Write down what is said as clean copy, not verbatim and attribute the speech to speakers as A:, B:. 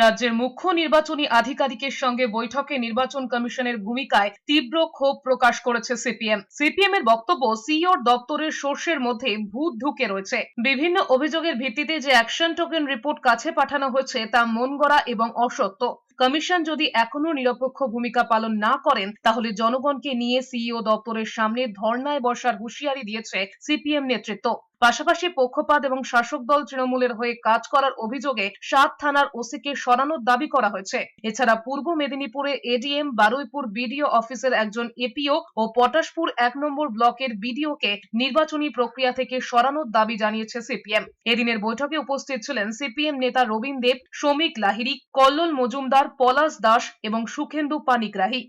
A: রাজ্যের মুখ্য নির্বাচনী আধিকারিকের সঙ্গে বৈঠকে নির্বাচন কমিশনের ভূমিকায় তীব্র ক্ষোভ প্রকাশ করেছে সিপিএম এর বক্তব্য, সিইওর দপ্তরের সোর্সের মধ্যে ভূত ঢুকে রয়েছে। বিভিন্ন অভিযোগের ভিত্তিতে যে অ্যাকশন টোকেন রিপোর্ট কাছে পাঠানো হয়েছে তা মনগড়া এবং অসত্য। কমিশন যদি এখনো নিরপেক্ষ ভূমিকা পালন না করেন তাহলে জনগণকে নিয়ে সিইও দপ্তরের সামনে ধর্নায় বসার হুঁশিয়ারি দিয়েছে সিপিএম নেতৃত্ব। পাশাপাশি পক্ষপাত এবং শাসক দল তৃণমূলের হয়ে কাজ করার অভিযোগে 7 থানার ওসিকে সরানোর দাবি করা হয়েছে। এছাড়া পূর্ব মেদিনীপুরে এডিএম, বারুইপুর বিডিও অফিসের একজন এপিও ও পটাশপুর 1 নম্বর ব্লকের বিডিওকে নির্বাচনী প্রক্রিয়া থেকে সরানোর দাবি জানিয়েছে সিপিএম। এদিনের বৈঠকে উপস্থিত ছিলেন সিপিএম নেতা রবীন দেব, শ্রমিক লাহিড়ী, কল্লোল মজুমদার, পলাশ দাস এবং সুখেন্দু পানিগ্রাহী।